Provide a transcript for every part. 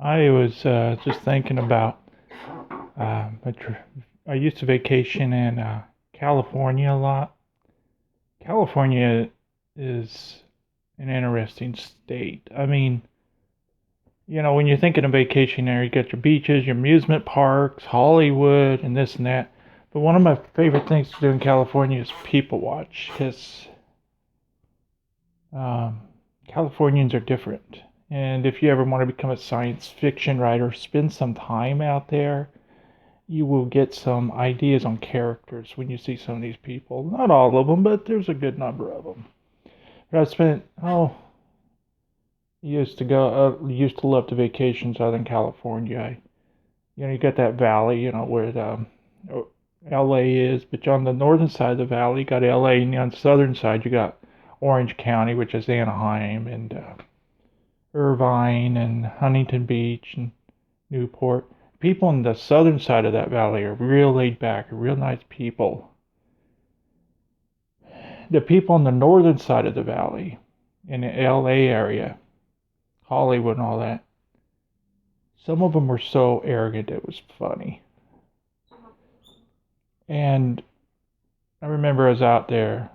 I was just thinking about a I used to vacation in California a lot. California is an interesting state. I mean, when you're thinking of vacation there, you got your beaches, your amusement parks, Hollywood, and this and that. But one of my favorite things to do in California is people watch because um, Californians are different. And if you ever want to become a science fiction writer, spend some time out there, you will get some ideas on characters when you see some of these people. Not all of them, but there's a good number of them. But I spent used to love to vacation in Southern California. You got that valley, where the LA is, but on the northern side of the valley, you got LA, and on the southern side, you got Orange County, which is Anaheim and Irvine and Huntington Beach and Newport. People on the southern side of that valley are real laid back, real nice people. The people on the northern side of the valley, in the LA area, Hollywood and all that, some of them were so arrogant it was funny. And I remember I was out there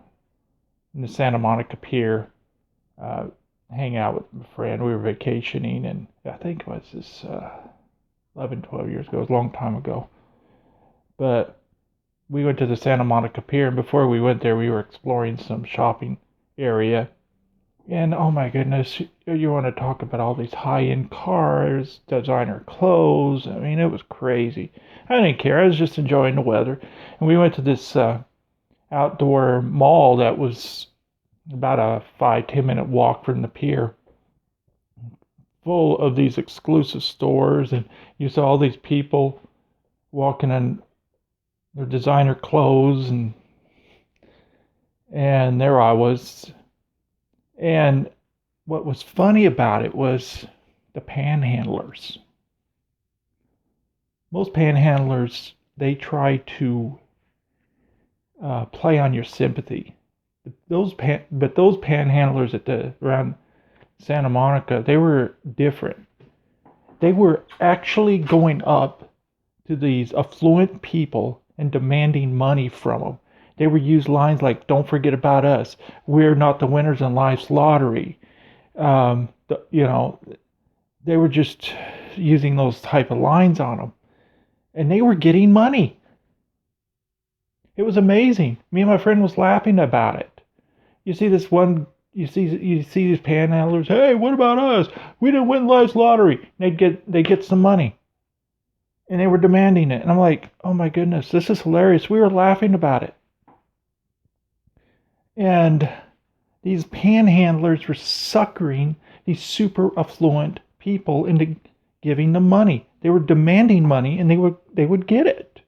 in the Santa Monica Pier, uh, hanging out with my friend. We were vacationing, and I think it was this 11, 12 years ago. It was a long time ago. But we went to the Santa Monica Pier, and before we went there, we were exploring some shopping area. And oh my goodness, you want to talk about all these high-end cars, designer clothes. I mean, it was crazy. I didn't care. I was just enjoying the weather. And we went to this outdoor mall that was about a 5-10 minute walk from the pier, full of these exclusive stores. And you saw all these people walking in their designer clothes, and there I was. And what was funny about it was the panhandlers. Most panhandlers, they try to play on your sympathy. But those panhandlers around Santa Monica, they were different. They were actually going up to these affluent people and demanding money from them. They would use lines like, "Don't forget about us. We're not the winners in life's lottery." Um, the, you know, they were just using those type of lines on them, and they were getting money. It was amazing. Me and my friend was laughing about it. You see this one. You see these panhandlers. "Hey, what about us? We didn't win life's lottery." And they get some money, and they were demanding it. And I'm like, "Oh my goodness, this is hilarious." We were laughing about it. And these panhandlers were suckering these super affluent people into giving them money. They were demanding money, and they would get it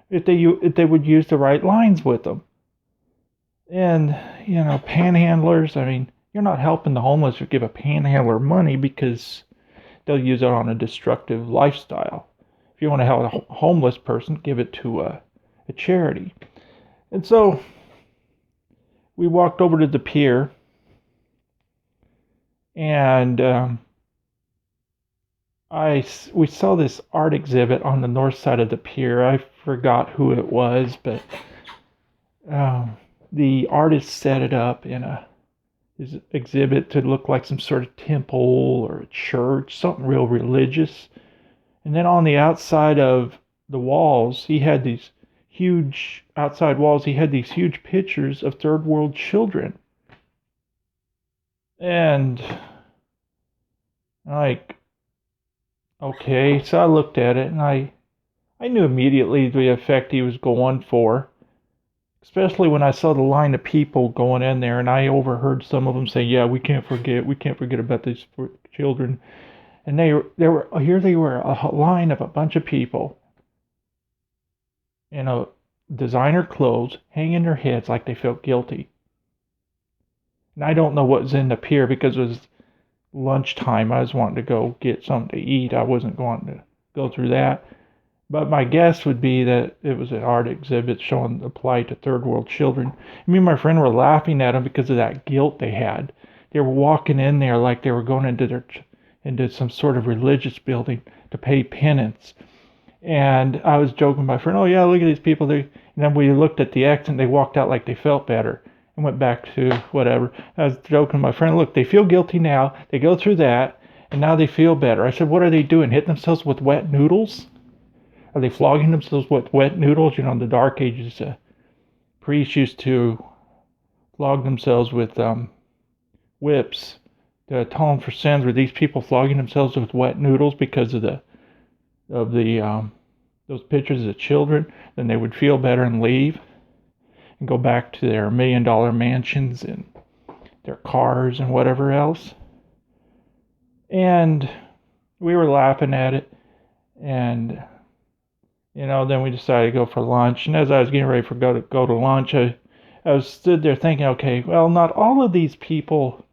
if they would use the right lines with them. And panhandlers. I mean, you're not helping the homeless if you give a panhandler money because they'll use it on a destructive lifestyle. If you want to help a homeless person, give it to a charity. And so we walked over to the pier, and we saw this art exhibit on the north side of the pier. I forgot who it was, but um, the artist set it up in his exhibit to look like some sort of temple or a church, something real religious. And then on the outside of the walls, he had these huge outside walls. He had these huge pictures of third world children, and like, okay, so I looked at it, and I knew immediately the effect he was going for, especially when I saw the line of people going in there, and I overheard some of them say, "Yeah, we can't forget about these children." And they were a line of a bunch of people in a designer clothes, hanging their heads like they felt guilty. And I don't know what was in the pier because it was lunchtime. I was wanting to go get something to eat. I wasn't going to go through that. But my guess would be that it was an art exhibit showing the plight of third world children. Me and my friend were laughing at them because of that guilt they had. They were walking in there like they were going into some sort of religious building to pay penance. And I was joking with my friend, oh yeah, look at these people. And then we looked at the X and they walked out like they felt better and went back to whatever. I was joking with my friend, look, they feel guilty now. They go through that and now they feel better. I said, what are they doing? Hitting themselves with wet noodles? Are they flogging themselves with wet noodles? You know, in the Dark Ages, priests used to flog themselves with whips to atone for sins. Were these people flogging themselves with wet noodles because of those pictures of the children? Then they would feel better and leave and go back to their $1 million mansions and their cars and whatever else. And we were laughing at it, and then we decided to go for lunch. And as I was getting ready to go to lunch, I was stood there thinking, okay, well, not all of these people.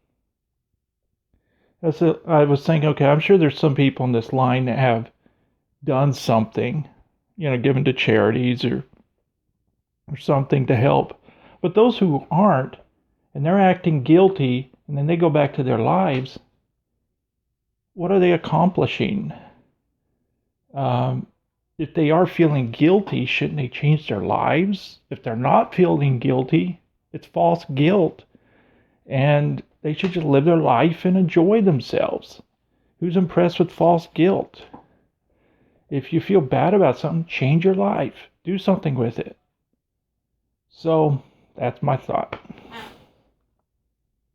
I was thinking, okay, I'm sure there's some people in this line that have done something, given to charities or something to help. But those who aren't, and they're acting guilty, and then they go back to their lives, what are they accomplishing? If they are feeling guilty, shouldn't they change their lives? If they're not feeling guilty, it's false guilt. And they should just live their life and enjoy themselves. Who's impressed with false guilt? If you feel bad about something, change your life. Do something with it. So, that's my thought.